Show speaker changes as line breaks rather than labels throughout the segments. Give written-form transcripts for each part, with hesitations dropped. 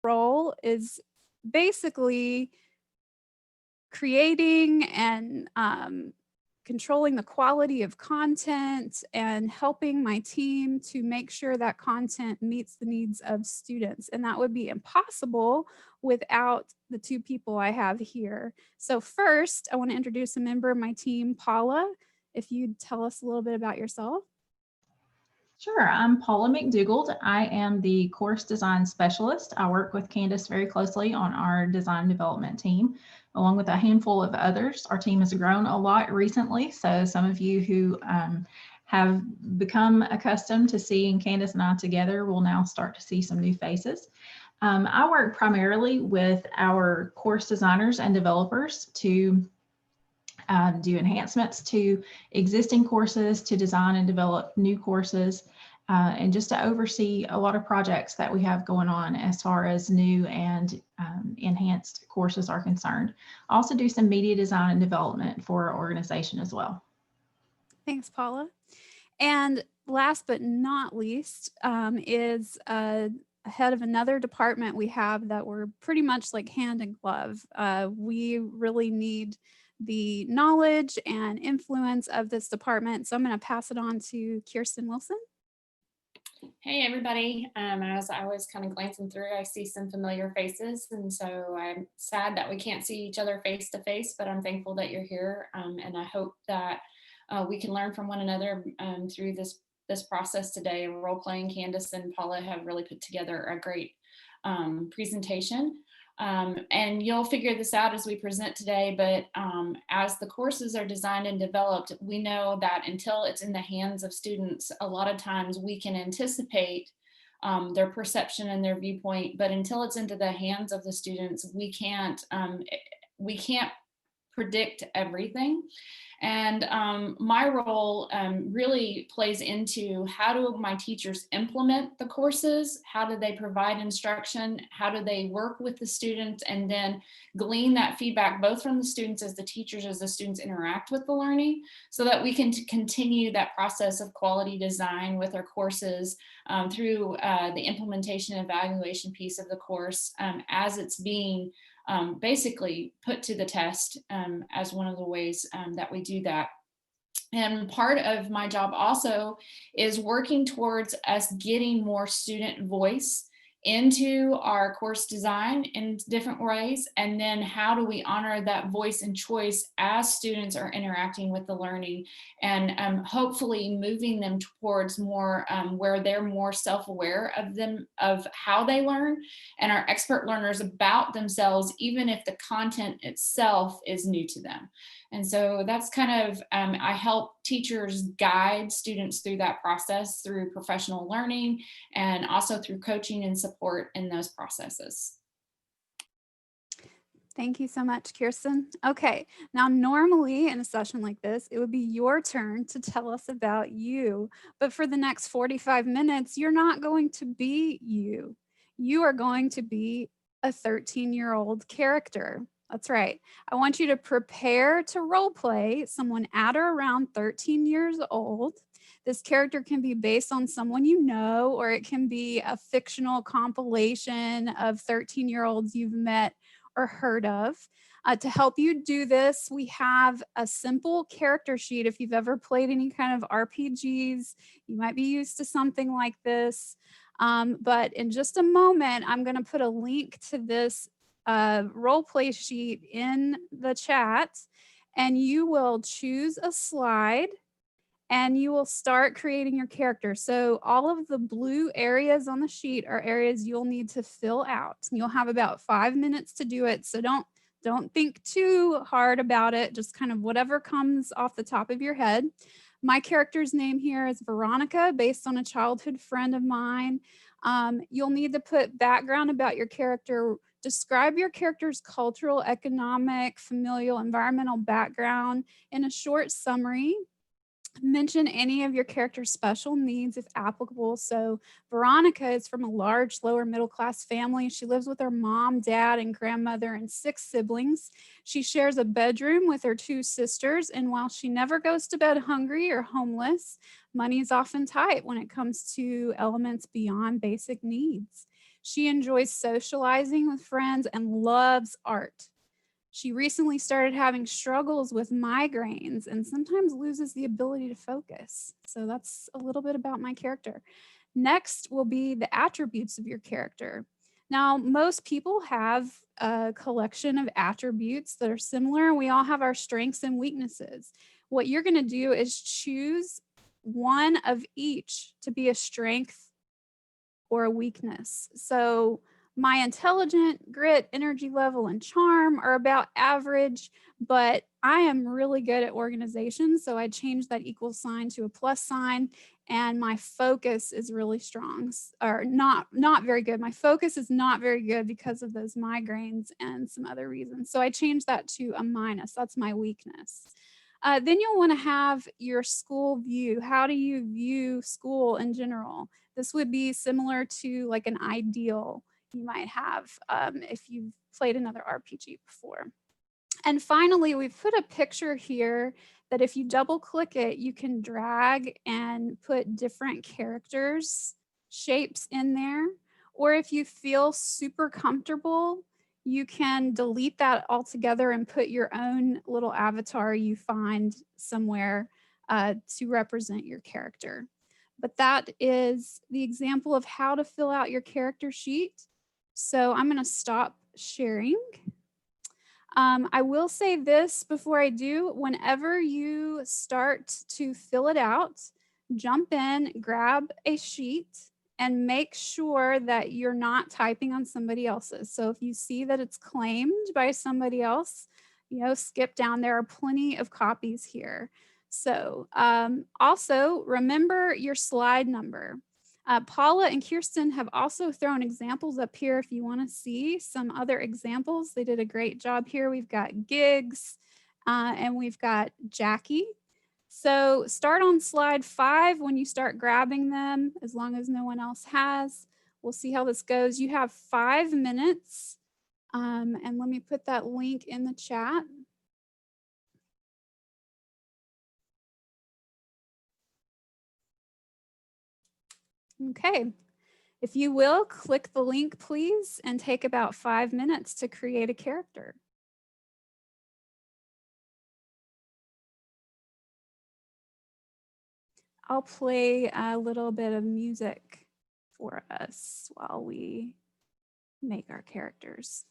role is basically creating and controlling the quality of content and helping my team to make sure that content meets the needs of students. And that would be impossible without the two people I have here. So first, I want to introduce a member of my team, Paula. If you'd tell us a little bit about yourself.
Sure, I'm Paula McDougald. I am the course design specialist. I work with Candice very closely on our design development team, along with a handful of others. Our team has grown a lot recently, so some of you who have become accustomed to seeing Candice and I together will now start to see some new faces. I work primarily with our course designers and developers to do enhancements to existing courses, to design and develop new courses, and just to oversee a lot of projects that we have going on as far as new and enhanced courses are concerned. I also do some media design and development for our organization as well.
Thanks, Paula. And last but not least is head of another department we have that we're pretty much like hand in glove. We really need the knowledge and influence of this department. So I'm going to pass it on to Kirsten Wilson.
Hey everybody, as I was kind of glancing through, I see some familiar faces, and so I'm sad that we can't see each other face to face, but I'm thankful that you're here, and I hope that we can learn from one another through this process today. Role-playing, Candice and Paula have really put together a great presentation. And you'll figure this out as we present today, but as the courses are designed and developed, we know that until it's in the hands of students, a lot of times we can anticipate their perception and their viewpoint, but until it's into the hands of the students, we can't predict everything. And my role really plays into how do my teachers implement the courses? How do they provide instruction? How do they work with the students? And then glean that feedback both from the students as the teachers, as the students interact with the learning, so that we can continue that process of quality design with our courses through the implementation and evaluation piece of the course as it's being basically put to the test as one of the ways that we do that. And part of my job also is working towards us getting more student voice into our course design in different ways. And then how do we honor that voice and choice as students are interacting with the learning, and hopefully moving them towards more where they're more self-aware of how they learn and are expert learners about themselves, even if the content itself is new to them. And so that's kind of, I help teachers guide students through that process through professional learning and also through coaching and support in those processes.
Thank you so much, Kirsten. Okay, now normally in a session like this, it would be your turn to tell us about you. But for the next 45 minutes, you're not going to be you. You are going to be a 13-year-old character. That's right. I want you to prepare to role play someone at or around 13 years old. This character can be based on someone you know, or it can be a fictional compilation of 13-year-olds you've met or heard of. To help you do this, we have a simple character sheet. If you've ever played any kind of RPGs, you might be used to something like this. But in just a moment, I'm going to put a link to this role play sheet in the chat, and you will choose a slide and you will start creating your character. So all of the blue areas on the sheet are areas you'll need to fill out. You'll have about 5 minutes to do it. So don't think too hard about it. Just kind of whatever comes off the top of your head. My character's name here is Veronica, based on a childhood friend of mine. You'll need to put background about your character. Describe your character's cultural, economic, familial, environmental background in a short summary. Mention any of your character's special needs if applicable. So Veronica is from a large lower middle class family. She lives with her mom, dad, and grandmother and 6 siblings. She shares a bedroom with her 2 sisters, and while she never goes to bed hungry or homeless, money is often tight when it comes to elements beyond basic needs. She enjoys socializing with friends and loves art. She recently started having struggles with migraines and sometimes loses the ability to focus. So that's a little bit about my character. Next will be the attributes of your character. Now, most people have a collection of attributes that are similar. We all have our strengths and weaknesses. What you're going to do is choose one of each to be a strength or a weakness. So my intelligent, grit, energy level, and charm are about average, but I am really good at organization. So I changed that equal sign to a plus sign, and my focus is really strong, or not very good. My focus is not very good because of those migraines and some other reasons. So I changed that to a minus. That's my weakness. Then you'll want to have your school view. How do you view school in general? This would be similar to like an ideal you might have if you've played another RPG before. And finally, we've put a picture here that if you double click it, you can drag and put different characters, shapes in there. Or if you feel super comfortable, you can delete that altogether and put your own little avatar you find somewhere to represent your character. But that is the example of how to fill out your character sheet. So I'm going to stop sharing. I will say this before I do. Whenever you start to fill it out, jump in, grab a sheet, and make sure that you're not typing on somebody else's. So if you see that it's claimed by somebody else, skip down. There are plenty of copies here. So also remember your slide number. Paula and Kirsten have also thrown examples up here if you want to see some other examples. They did a great job here. We've got gigs and we've got Jackie. So start on slide 5 when you start grabbing them, as long as no one else has. We'll see how this goes. You have 5 minutes. And let me put that link in the chat. Okay, if you will, click the link, please, and take about 5 minutes to create a character. I'll play a little bit of music for us while we make our characters.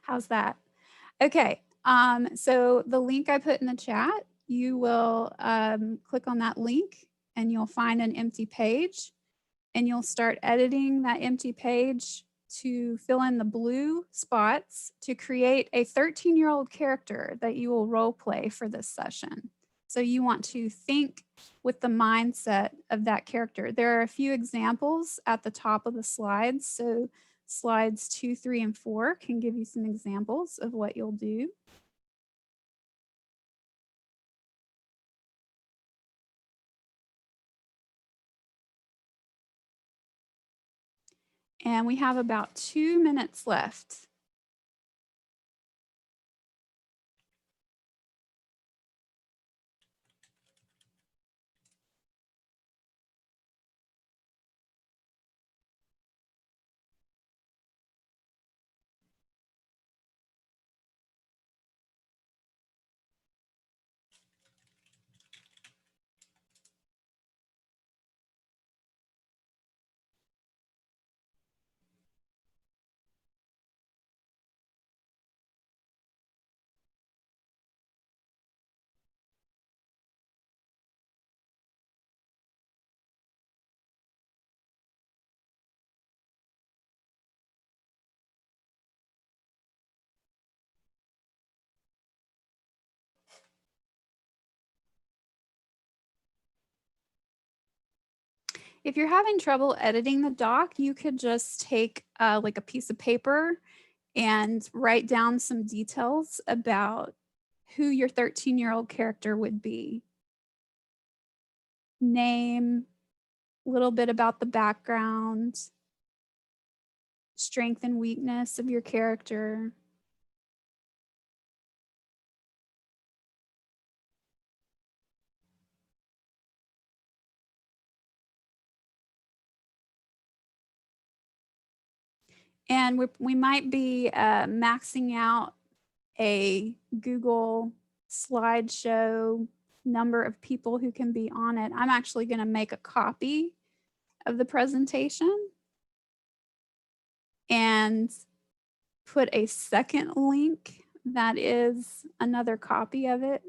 How's that? Okay, so the link I put in the chat, you will click on that link and you'll find an empty page and you'll start editing that empty page to fill in the blue spots to create a 13-year-old character that you will role play for this session. So you want to think with the mindset of that character. There are a few examples at the top of the slides. So slides 2, 3, and 4 can give you some examples of what you'll do. And we have about 2 minutes left. If you're having trouble editing the doc, you could just take like a piece of paper and write down some details about who your 13-year-old character would be. Name, a little bit about the background, strength and weakness of your character. And we might be maxing out a Google slideshow number of people who can be on it. I'm actually going to make a copy of the presentation and put a second link that is another copy of it.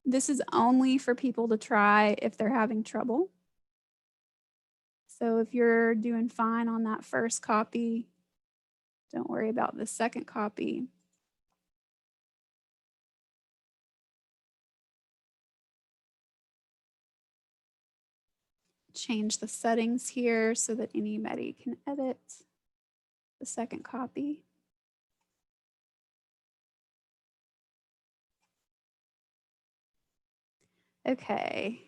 This is only for people to try if they're having trouble. So if you're doing fine on that first copy, don't worry about the second copy. Change the settings here so that anybody can edit the second copy. Okay.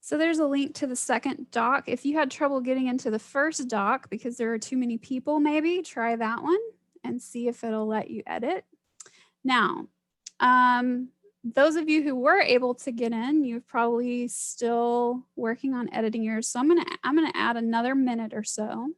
So there's a link to the second doc. If you had trouble getting into the first doc because there are too many people, maybe try that one and see if it'll let you edit. Now, those of you who were able to get in, you're probably still working on editing yours. So I'm gonna add another minute or so.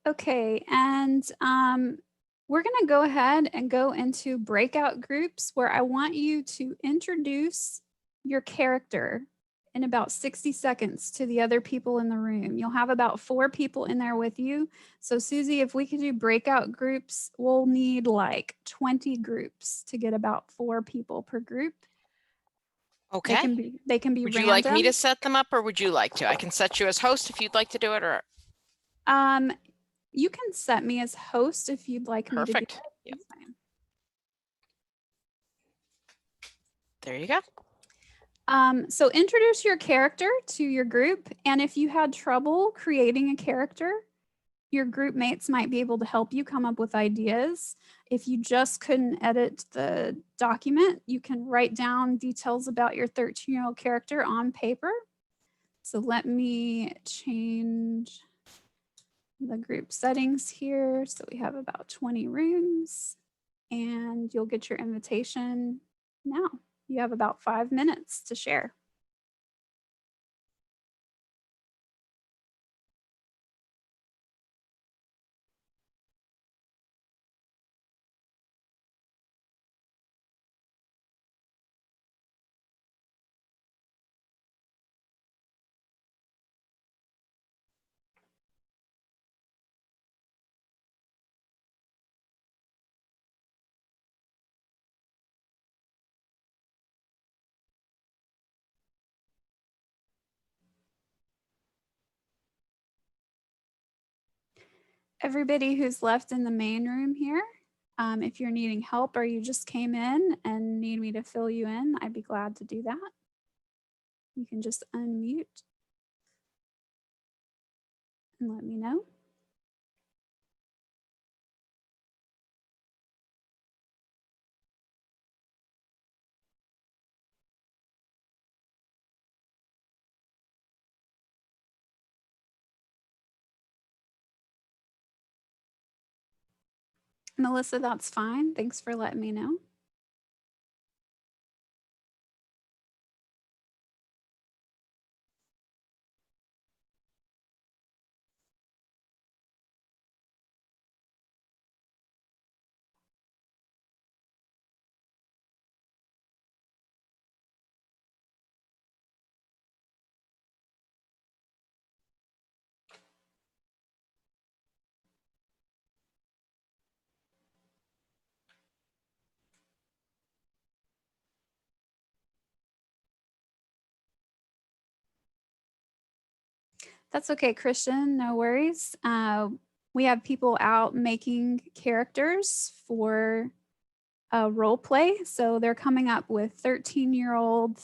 Okay, and we're going to go ahead and go into breakout groups where I want you to introduce your character in about 60 seconds to the other people in the room. You'll have about 4 people in there with you. So Susie, if we could do breakout groups, we'll need like 20 groups to get about 4 people per group.
Okay.
They can be
Would
random.
you like me to set them up or would you like to? I can set you as host if you'd like to do it or.
You can set me as host if you'd like me to do it.
Yep. There you go.
So introduce your character to your group. And if you had trouble creating a character, your group mates might be able to help you come up with ideas. If you just couldn't edit the document, you can write down details about your 13-year-old character on paper. So let me change the group settings here. So we have about 20 rooms and you'll get your invitation now. You have about 5 minutes to share. Everybody who's left in the main room here, if you're needing help or you just came in and need me to fill you in, I'd be glad to do that. You can just unmute and let me know. Melissa, that's fine. Thanks for letting me know. That's okay, Christian, no worries. We have people out making characters for role play. So they're coming up with 13-year-old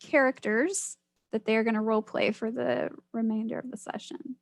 characters that they're going to role play for the remainder of the session.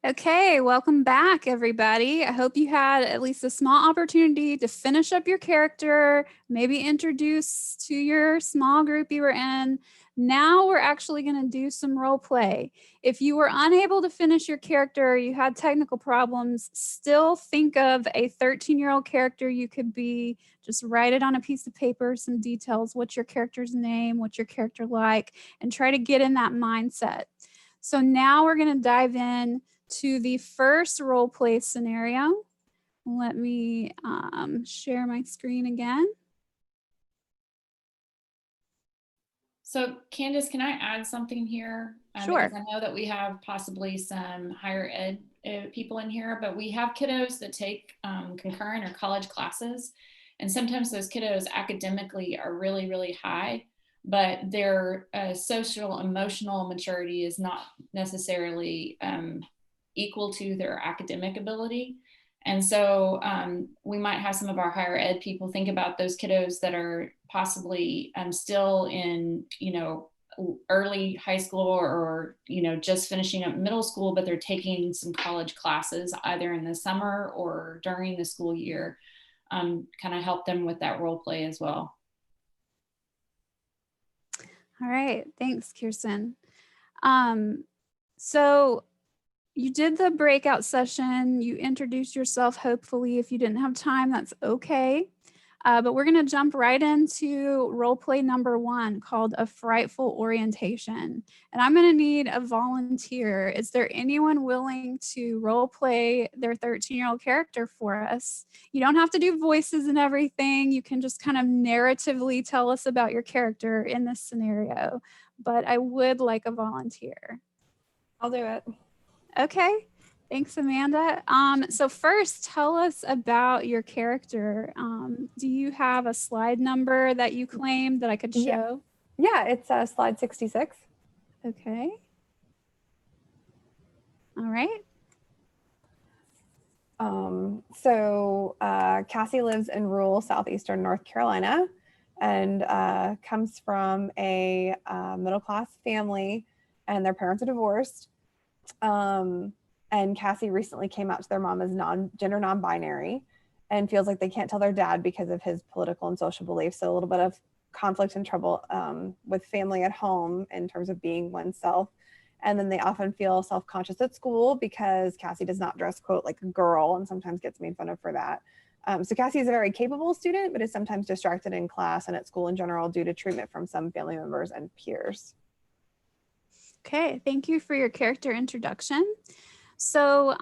Okay, welcome back, everybody. I hope you had at least a small opportunity to finish up your character, maybe introduce to your small group you were in. Now we're actually going to do some role play. If you were unable to finish your character, you had technical problems, still think of a 13-year-old character you could be. Just write it on a piece of paper, some details, what's your character's name, what's your character like, and try to get in that mindset. So now we're going to dive in to the first role play scenario. Let me share my screen again.
So Candice, can I add something here?
Sure.
Because I know that we have possibly some higher ed people in here, but we have kiddos that take concurrent or college classes. And sometimes those kiddos academically are really, really high, but their social emotional maturity is not necessarily equal to their academic ability. And so we might have some of our higher ed people think about those kiddos that are possibly still in, early high school or, just finishing up middle school, but they're taking some college classes either in the summer or during the school year. Kind of help them with that role play as well.
All right, thanks, Kirsten. So you did the breakout session, you introduced yourself, hopefully. If you didn't have time, that's okay. But we're gonna jump right into role play number 1 called a frightful orientation. And I'm gonna need a volunteer. Is there anyone willing to role play their 13-year-old character for us? You don't have to do voices and everything. You can just kind of narratively tell us about your character in this scenario. But I would like a volunteer.
I'll do it.
Okay, thanks, Amanda. So first, tell us about your character. Do you have a slide number that you claimed that I could show?
Yeah, it's slide 66.
Okay. All right.
So Cassie lives in rural southeastern North Carolina and comes from a middle-class family, and their parents are divorced. And Cassie recently came out to their mom as gender non-binary and feels like they can't tell their dad because of his political and social beliefs. So a little bit of conflict and trouble with family at home in terms of being oneself. And then they often feel self-conscious at school because Cassie does not dress, quote, like a girl, and sometimes gets made fun of for that. So Cassie is a very capable student, but is sometimes distracted in class and at school in general due to treatment from some family members and peers.
Okay, thank you for your character introduction. So,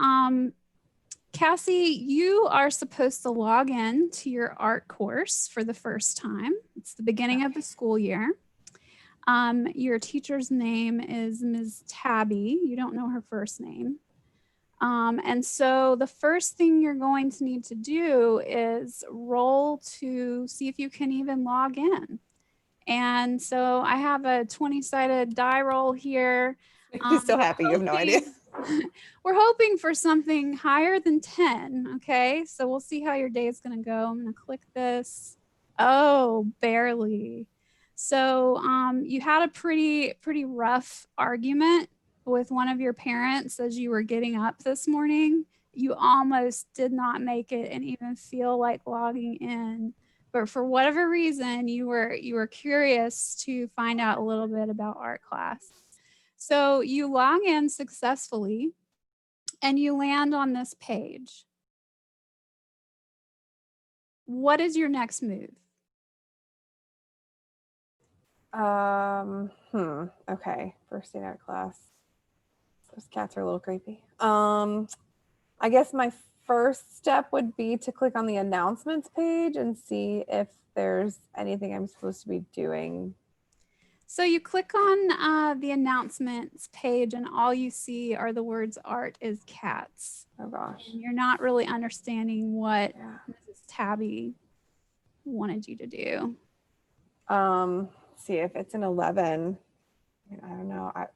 Cassie, you are supposed to log in to your art course for the first time. It's the beginning of the school year. Your teacher's name is Ms. Tabby. You don't know her first name. And so the first thing you're going to need to do is roll to see if you can even log in. And so I have a 20-sided die roll here.
I'm so happy you have no idea.
We're hoping for something higher than 10, okay? So we'll see how your day is gonna go. I'm gonna click this. Oh, barely. So you had a pretty rough argument with one of your parents as you were getting up this morning. You almost did not make it and even feel like logging in. But for whatever reason, you were curious to find out a little bit about art class. So you log in successfully and you land on this page. What is your next move?
Okay, first day art class. Those cats are a little creepy. I guess my first step would be to click on the announcements page and see if there's anything I'm supposed to be doing.
So you click on the announcements page and all you see are the words art is cats.
Oh gosh.
And you're not really understanding what Mrs. Tabby wanted you to do.
See if it's an 11. I don't know. I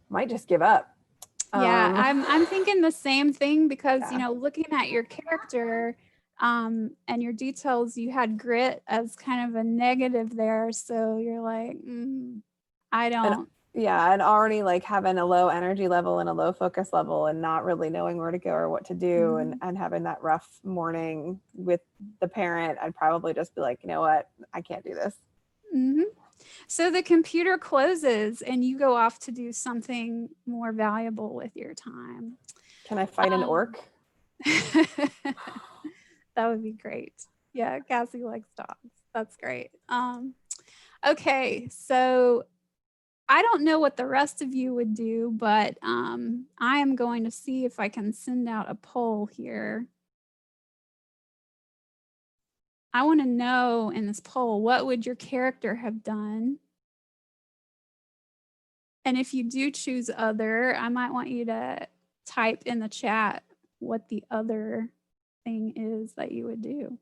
might just give up.
Yeah, I'm thinking the same thing because, you know, looking at your character and your details, you had grit as kind of a negative there. So you're like, I don't.
And already like having a low energy level and a low focus level and not really knowing where to go or what to do and having that rough morning with the parent, I'd probably just be like, you know what, I can't do this.
So the computer closes and you go off to do something more valuable with your time.
Can I fight an orc?
That would be great. Yeah, Cassie likes dogs. That's great. Okay, so I don't know what the rest of you would do, but I am going to see if I can send out a poll here. I want to know in this poll, what would your character have done? And if you do choose other, I might want you to type in the chat what the other thing is that you would do.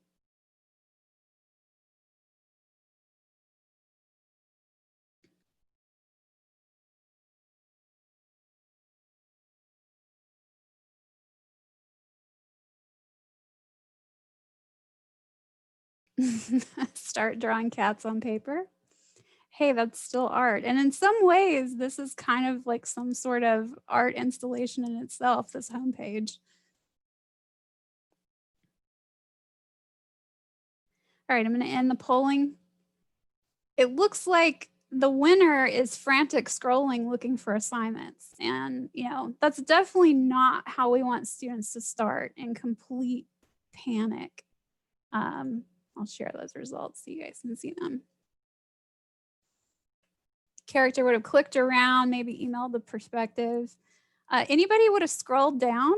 Start drawing cats on paper. Hey, that's still art. And in some ways, this is kind of like some sort of art installation in itself, this homepage. All right, I'm going to end the polling. It looks like the winner is frantic scrolling looking for assignments. And, you know, that's definitely not how we want students to start, in complete panic. I'll share those results so you guys can see them. Character would have clicked around, maybe emailed the perspective. Anybody would have scrolled down?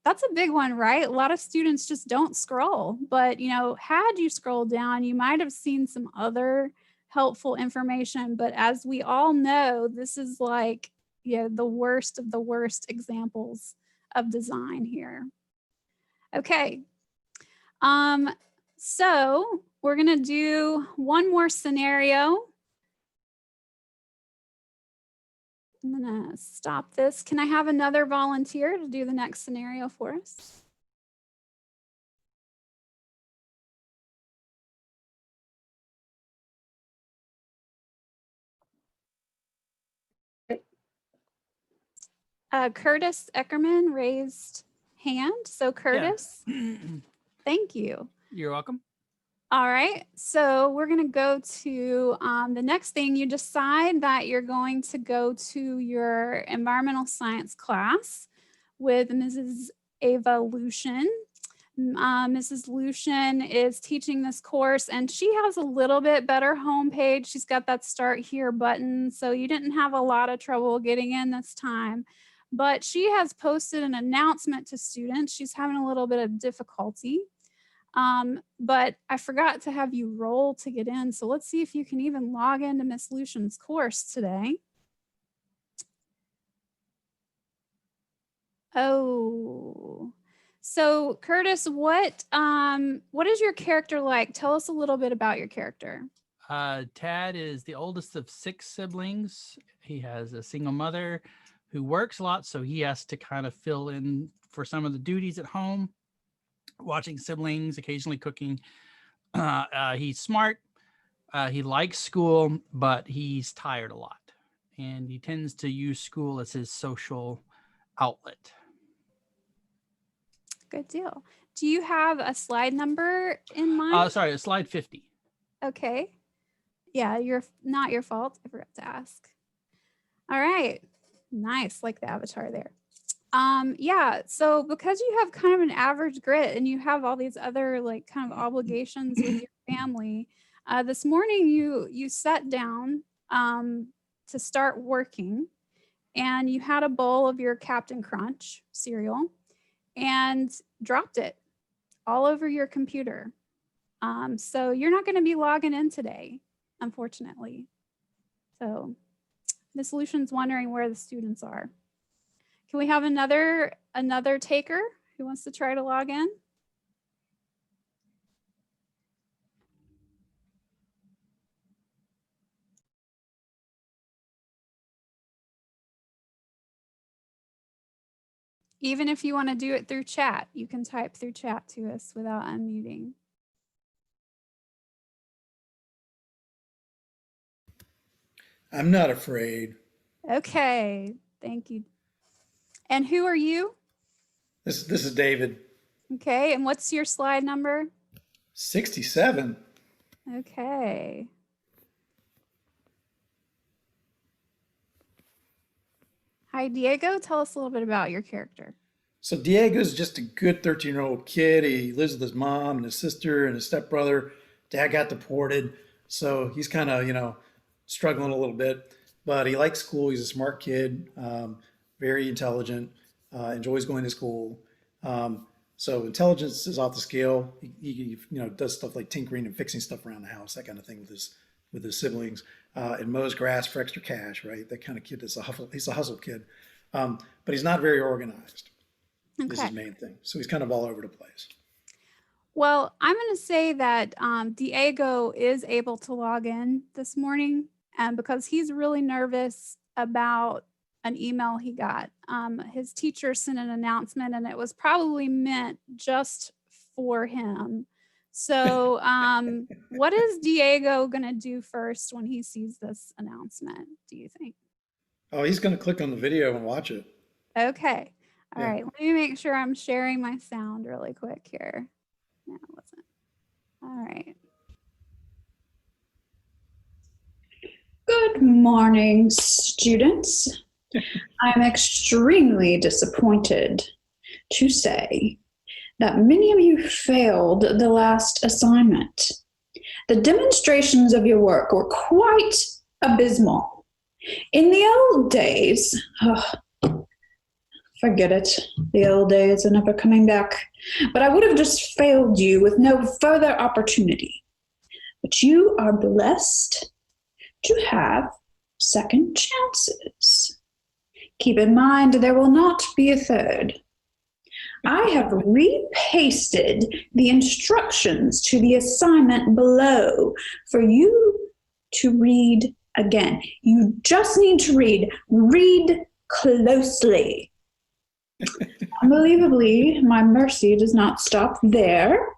That's a big one, right? A lot of students just don't scroll, but you know, had you scrolled down, you might have seen some other helpful information. But as we all know, this is like, you know, the worst of the worst examples of design here. Okay. So we're gonna do one more scenario. I'm gonna stop this. Can I have another volunteer to do the next scenario for us? Curtis Eckerman raised hand. So Curtis, thank you.
You're welcome.
All right, so we're gonna go to the next thing. You decide that you're going to go to your environmental science class with Mrs. Ava Lucian. Mrs. Lucian is teaching this course, and she has a little bit better homepage. She's got that start here button, so you didn't have a lot of trouble getting in this time. But she has posted an announcement to students. She's having a little bit of difficulty. But I forgot to have you roll to get in. So let's see if you can even log into Miss Lucian's course today. Oh, so Curtis, what is your character like? Tell us a little bit about your character.
Tad is the oldest of 6 siblings. He has a single mother who works a lot, so he has to kind of fill in for some of the duties at home, watching siblings, occasionally cooking. He's smart. He likes school, but he's tired a lot, and he tends to use school as his social outlet.
Good deal. Do you have a slide number in mind?
Sorry, slide 50.
Okay. Yeah, not your fault. I forgot to ask. All right. Nice. Like the avatar there. Yeah, so because you have kind of an average grit and you have all these other like kind of obligations with your family, this morning you sat down to start working, and you had a bowl of your Captain Crunch cereal and dropped it all over your computer. So you're not going to be logging in today, unfortunately. So the solution's wondering where the students are. Can we have another taker who wants to try to log in? Even if you want to do it through chat, you can type through chat to us without unmuting.
I'm not afraid.
Okay, thank you. And who are you?
This is David.
Okay, and what's your slide number?
67.
Okay. Hi, Diego. Tell us a little bit about your character.
So Diego's just a good 13-year-old kid. He lives with his mom and his sister and his stepbrother. Dad got deported, so he's kind of, struggling a little bit. But he likes school. He's a smart kid, very intelligent, enjoys going to school. So intelligence is off the scale. He does stuff like tinkering and fixing stuff around the house, that kind of thing with his siblings, and mows grass for extra cash, right? That kind of kid is he's a hustle kid, but he's not very organized. This is his main thing. So he's kind of all over the place.
Well, I'm going to say that Diego is able to log in this morning, because he's really nervous about an email he got. His teacher sent an announcement, and it was probably meant just for him. So what is Diego going to do first when he sees this announcement, do you think?
Oh, he's going to click on the video and watch it.
Okay. All
Yeah.
right. Let me make sure I'm sharing my sound really quick here. No, it wasn't. All right.
Good morning, students. I'm extremely disappointed to say that many of you failed the last assignment. The demonstrations of your work were quite abysmal. In the old days, forget it. The old days are never coming back. But I would have just failed you with no further opportunity. But you are blessed to have second chances. Keep in mind, there will not be a third. I have repasted the instructions to the assignment below for you to read again. You just need to read. Read closely. Unbelievably, my mercy does not stop there.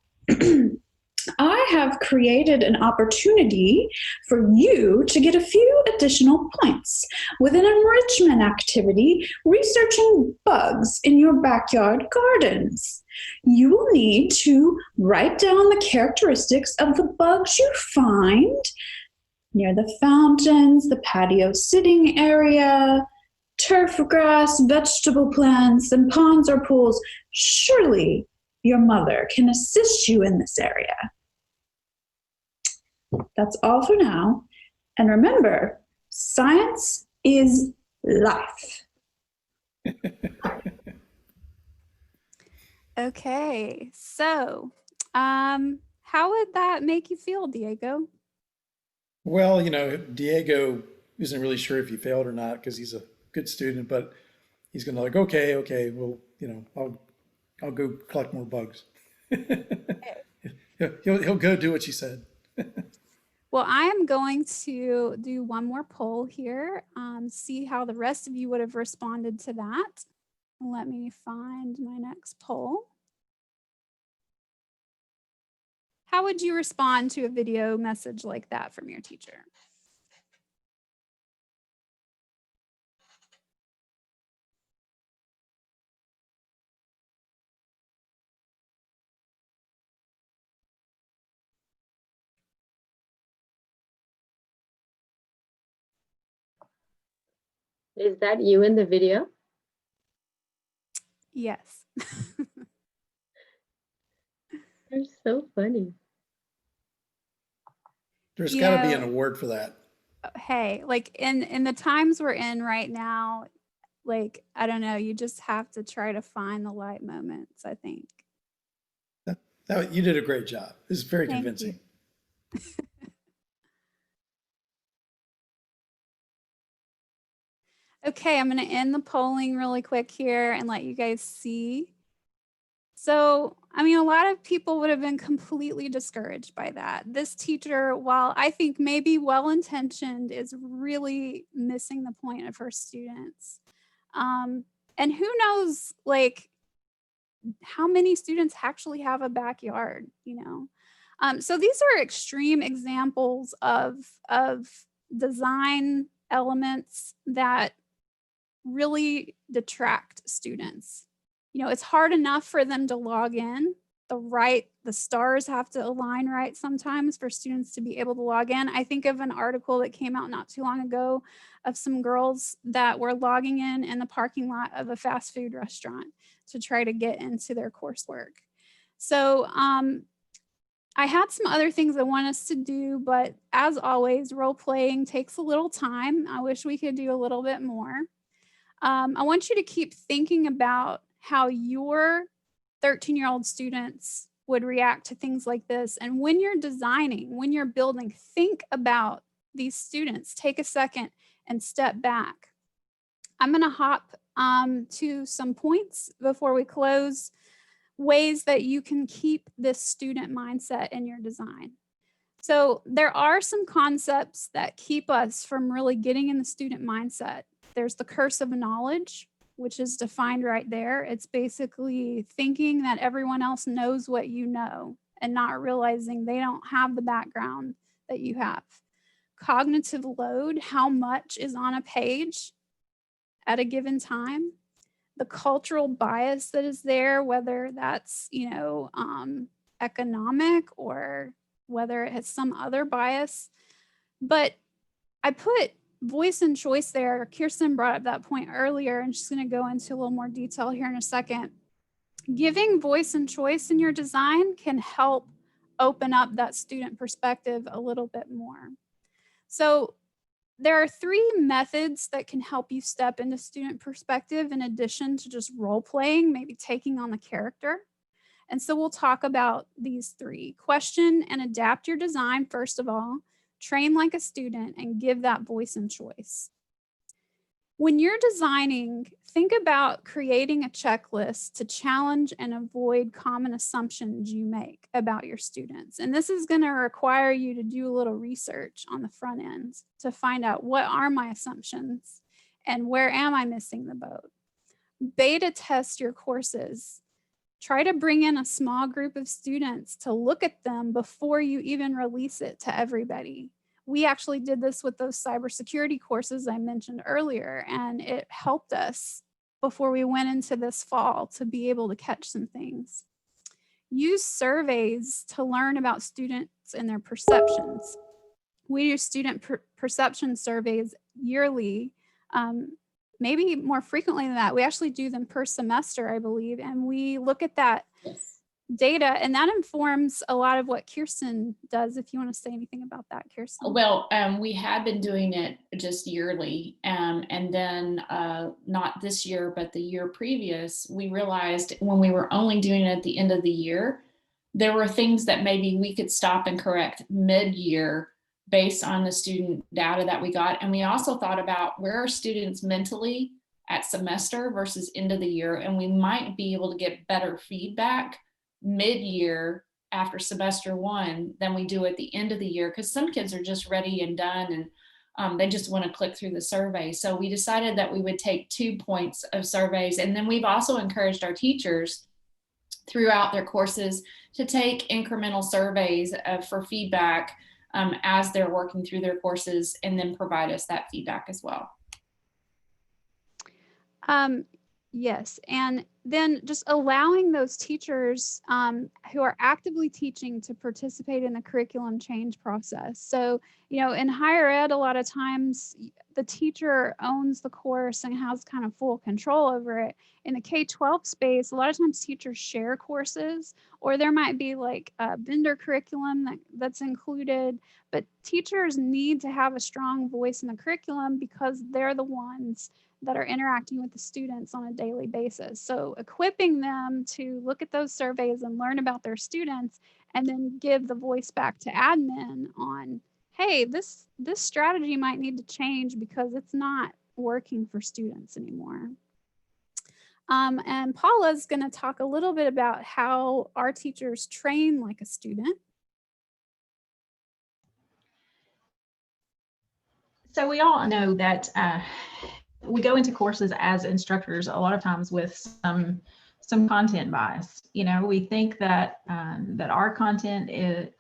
I have created an opportunity for you to get a few additional points with an enrichment activity researching bugs in your backyard gardens. You will need to write down the characteristics of the bugs you find near the fountains, the patio sitting area, turf grass, vegetable plants, and ponds or pools. Surely your mother can assist you in this area. That's all for now. And remember, science is life.
Okay. So, how would that make you feel, Diego?
Well, Diego isn't really sure if he failed or not because he's a good student, but he's going to okay, well, I'll go collect more bugs. He'll go do what she said.
Well, I am going to do one more poll here, see how the rest of you would have responded to that. Let me find my next poll. How would you respond to a video message like that from your teacher?
Is that you in the video?
Yes.
You're so funny.
There's got to be an award for that.
Hey, like in the times we're in right now, like, I don't know, you just have to try to find the light moments, I think.
You did a great job. This is very
Thank
convincing.
Okay, I'm going to end the polling really quick here and let you guys see. So, I mean, a lot of people would have been completely discouraged by that. This teacher, while I think maybe well-intentioned, is really missing the point of her students. And who knows, like, how many students actually have a backyard, So these are extreme examples of design elements that really detract students. It's hard enough for them to log in the stars have to align right sometimes for students to be able to log in. I think of an article that came out not too long ago of some girls that were logging in the parking lot of a fast food restaurant to try to get into their coursework. So I had some other things I want us to do, but as always, role playing takes a little time. I wish we could do a little bit more. I want you to keep thinking about how your 13-year-old students would react to things like this. And when you're designing, when you're building, think about these students. Take a second and step back. I'm going to hop to some points before we close, ways that you can keep this student mindset in your design. So there are some concepts that keep us from really getting in the student mindset. There's the curse of knowledge, which is defined right there. It's basically thinking that everyone else knows what you know and not realizing they don't have the background that you have. Cognitive load, how much is on a page at a given time. The cultural bias that is there, whether that's, economic or whether it has some other bias. But I put voice and choice there. Kirsten brought up that point earlier, and she's going to go into a little more detail here in a second. Giving voice and choice in your design can help open up that student perspective a little bit more. So there are 3 methods that can help you step into student perspective in addition to just role playing, maybe taking on the character. And so we'll talk about these 3. Question and adapt your design, first of all. Train like a student and give that voice and choice. When you're designing, think about creating a checklist to challenge and avoid common assumptions you make about your students. And this is going to require you to do a little research on the front end to find out what are my assumptions and where am I missing the boat. Beta test your courses. Try to bring in a small group of students to look at them before you even release it to everybody. We actually did this with those cybersecurity courses I mentioned earlier, and it helped us before we went into this fall to be able to catch some things. Use surveys to learn about students and their perceptions. We do student perception surveys yearly, maybe more frequently than that. We actually do them per semester, I believe, and we look at that data, and that informs a lot of what Kirsten does. If you want to say anything about that, Kirsten.
Well, we had been doing it just yearly, and then not this year, but the year previous, we realized when we were only doing it at the end of the year, there were things that maybe we could stop and correct mid-year based on the student data that we got. And we also thought about where are students mentally at semester versus end of the year, and we might be able to get better feedback mid-year after semester 1 than we do at the end of the year, because some kids are just ready and done and they just want to click through the survey. So we decided that we would take 2 points of surveys, and then we've also encouraged our teachers throughout their courses to take incremental surveys for feedback as they're working through their courses, and then provide us that feedback as well.
Yes, and then just allowing those teachers who are actively teaching to participate in the curriculum change process. So, in higher ed, a lot of times the teacher owns the course and has kind of full control over it. In the K-12 space, a lot of times teachers share courses, or there might be like a vendor curriculum that's included, but teachers need to have a strong voice in the curriculum because they're the ones that are interacting with the students on a daily basis. So equipping them to look at those surveys and learn about their students, and then give the voice back to admin on, hey, this strategy might need to change because it's not working for students anymore. And Paula's going to talk a little bit about how our teachers train like a student.
So we all know that we go into courses as instructors a lot of times with some content bias. We think that that our content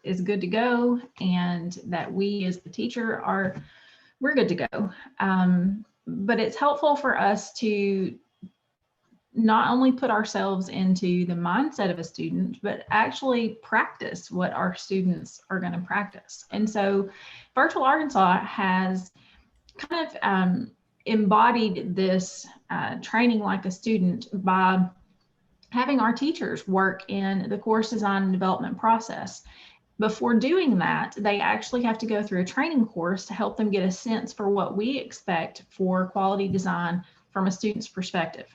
is good to go, and that we as the teacher we're good to go. But it's helpful for us to not only put ourselves into the mindset of a student, but actually practice what our students are going to practice. And so Virtual Arkansas has kind of embodied this training like a student by having our teachers work in the course design and development process. Before doing that, they actually have to go through a training course to help them get a sense for what we expect for quality design from a student's perspective.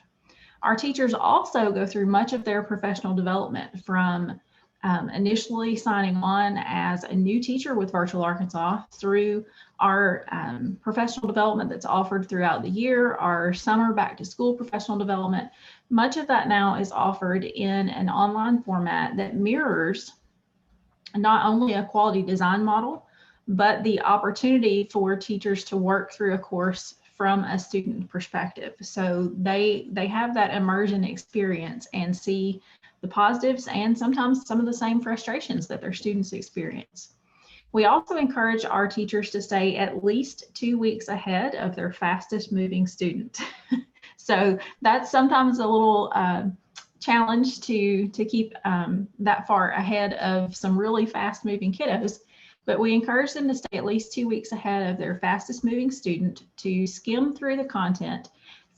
Our teachers also go through much of their professional development from initially signing on as a new teacher with Virtual Arkansas through our professional development that's offered throughout the year, our summer back to school professional development. Much of that now is offered in an online format that mirrors not only a quality design model, but the opportunity for teachers to work through a course from a student perspective. So they have that immersion experience and see the positives and sometimes some of the same frustrations that their students experience. We also encourage our teachers to stay at least 2 weeks ahead of their fastest moving student. So that's sometimes a little challenge to keep that far ahead of some really fast moving kiddos. But we encourage them to stay at least 2 weeks ahead of their fastest moving student to skim through the content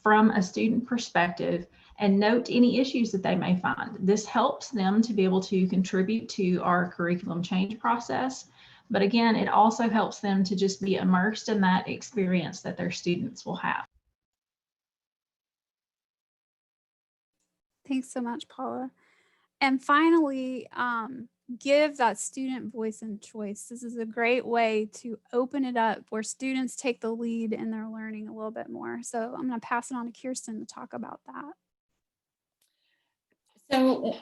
from a student perspective and note any issues that they may find. This helps them to be able to contribute to our curriculum change process. But again, it also helps them to just be immersed in that experience that their students will have.
Thanks so much, Paula. And finally, give that student voice and choice. This is a great way to open it up where students take the lead in their learning a little bit more. So I'm going to pass it on to Kirsten to talk about that.
So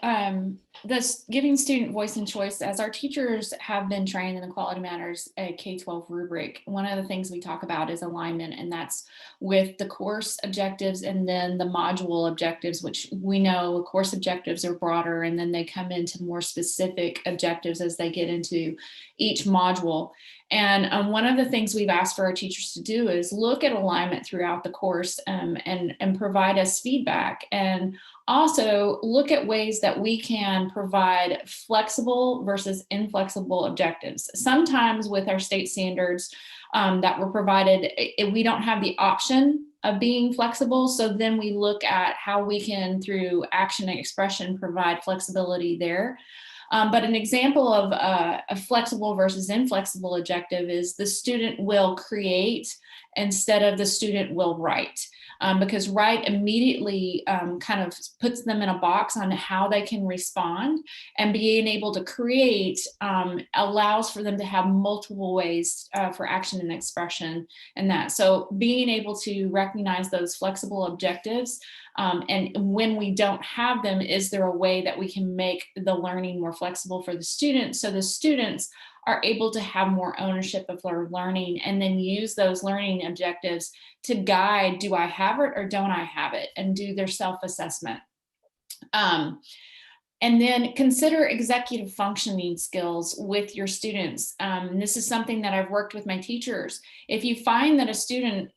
this giving student voice and choice, as our teachers have been trained in the Quality Matters K-12 rubric, one of the things we talk about is alignment, and that's with the course objectives and then the module objectives, which we know course objectives are broader, and then they come into more specific objectives as they get into each module. And one of the things we've asked for our teachers to do is look at alignment throughout the course and provide us feedback, and also look at ways that we can provide flexible versus inflexible objectives. Sometimes with our state standards that were provided, we don't have the option of being flexible. So then we look at how we can, through action and expression, provide flexibility there. But an example of a flexible versus inflexible objective is the student will create instead of the student will write. Because write immediately kind of puts them in a box on how they can respond, and being able to create allows for them to have multiple ways for action and expression and that. So being able to recognize those flexible objectives, and when we don't have them, is there a way that we can make the learning more flexible for the students so the students are able to have more ownership of their learning, and then use those learning objectives to guide, do I have it or don't I have it, and do their self-assessment. And then consider executive functioning skills with your students. And this is something that I've worked with my teachers. If you find that a student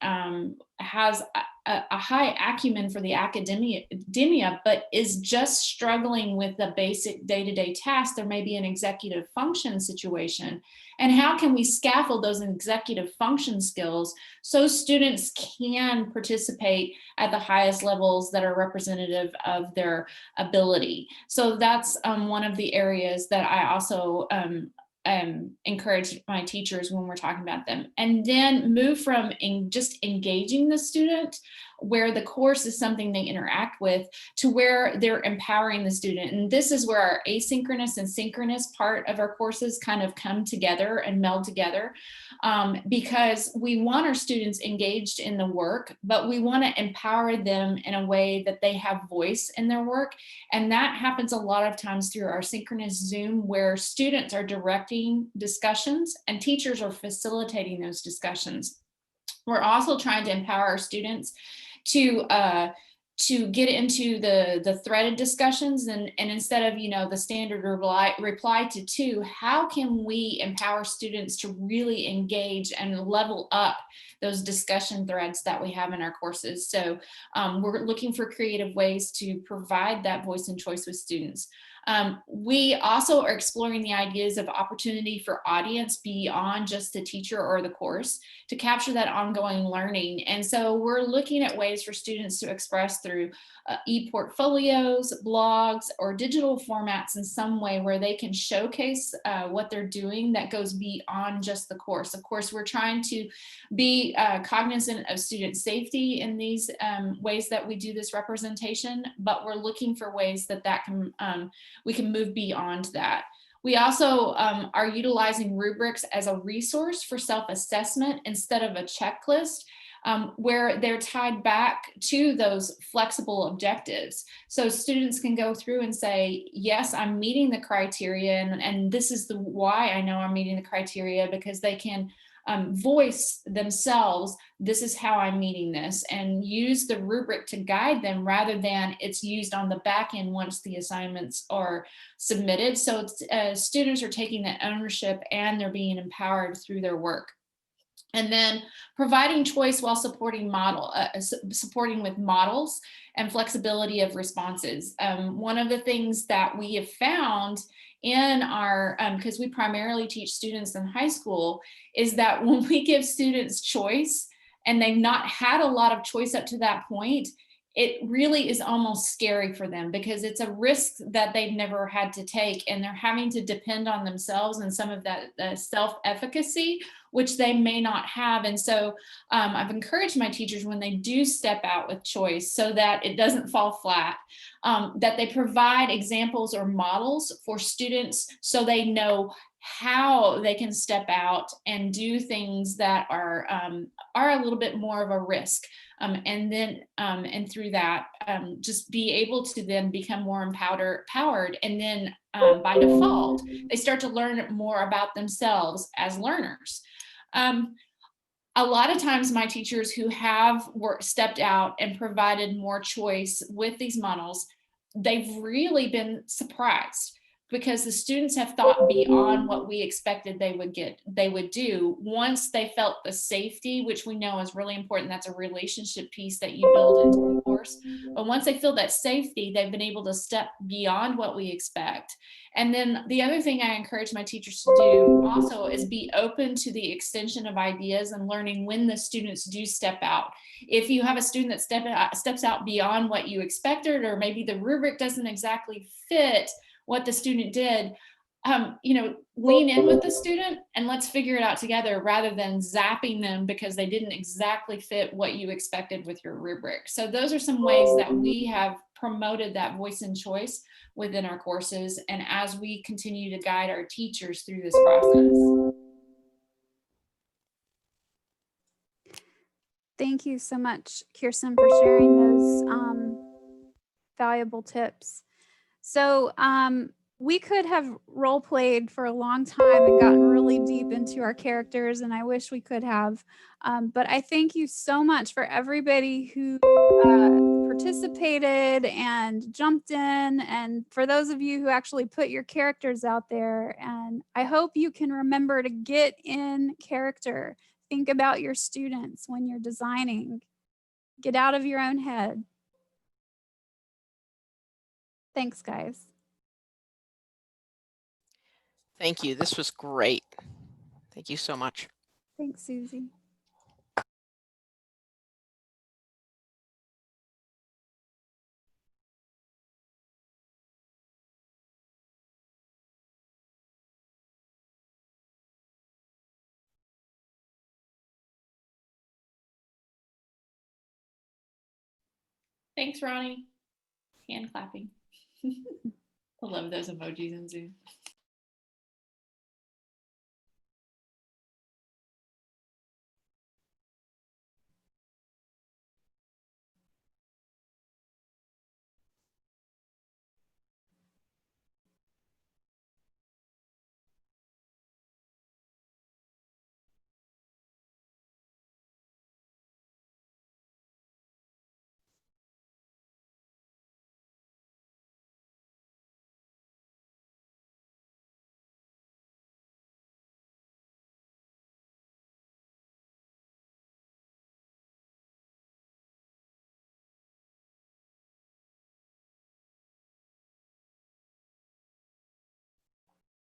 has a high acumen for the academia, but is just struggling with the basic day-to-day tasks, there may be an executive function situation. And how can we scaffold those executive function skills so students can participate at the highest levels that are representative of their ability? So that's one of the areas that I also encourage my teachers when we're talking about them. And then move from just engaging the student, where the course is something they interact with, to where they're empowering the student. And this is where our asynchronous and synchronous part of our courses kind of come together and meld together, because we want our students engaged in the work, but we want to empower them in a way that they have voice in their work. And that happens a lot of times through our synchronous Zoom, where students are directing discussions and teachers are facilitating those discussions. We're also trying to empower our students to to get into the threaded discussions, and instead of, you know, the standard reply to 2, how can we empower students to really engage and level up those discussion threads that we have in our courses? So we're looking for creative ways to provide that voice and choice with students. We also are exploring the ideas of opportunity for audience beyond just the teacher or the course to capture that ongoing learning. And so we're looking at ways for students to express through e-portfolios, blogs, or digital formats in some way where they can showcase what they're doing that goes beyond just the course. Of course, we're trying to be cognizant of student safety in these ways that we do this representation, but we're looking for ways that we can move beyond that. We also are utilizing rubrics as a resource for self-assessment instead of a checklist, where they're tied back to those flexible objectives. So students can go through and say, yes, I'm meeting the criteria, and this is why I know I'm meeting the criteria, because they can voice themselves, this is how I'm meeting this, and use the rubric to guide them rather than it's used on the back end once the assignments are submitted. So students are taking that ownership and they're being empowered through their work. And then providing choice while supporting with models and flexibility of responses. One of the things that we have found in our, because we primarily teach students in high school, is that when we give students choice and they've not had a lot of choice up to that point, it really is almost scary for them because it's a risk that they've never had to take, and they're having to depend on themselves and some of that self-efficacy, which they may not have. And so I've encouraged my teachers, when they do step out with choice so that it doesn't fall flat, that they provide examples or models for students so they know how they can step out and do things that are a little bit more of a risk. And then and through that, just be able to then become more empowered. And then by default, they start to learn more about themselves as learners. A lot of times my teachers who have stepped out and provided more choice with these models, they've really been surprised, because the students have thought beyond what we expected they would do once they felt the safety, which we know is really important. That's a relationship piece that you build into the course. But once they feel that safety, they've been able to step beyond what we expect. And then the other thing I encourage my teachers to do also is be open to the extension of ideas and learning when the students do step out. If you have a student that steps out beyond what you expected, or maybe the rubric doesn't exactly fit what the student did, lean in with the student and let's figure it out together, rather than zapping them because they didn't exactly fit what you expected with your rubric. So those are some ways that we have promoted that voice and choice within our courses, and as we continue to guide our teachers through this process.
Thank you so much, Kirsten, for sharing those valuable tips. So we could have role played for a long time and gotten really deep into our characters, and I wish we could have. But I thank you so much for everybody who participated and jumped in, and for those of you who actually put your characters out there. And I hope you can remember to get in character. Think about your students when you're designing. Get out of your own head. Thanks, guys.
Thank you. This was great. Thank you so much.
Thanks, Susie.
Thanks, Ronnie. Hand clapping. I love those emojis in Zoom.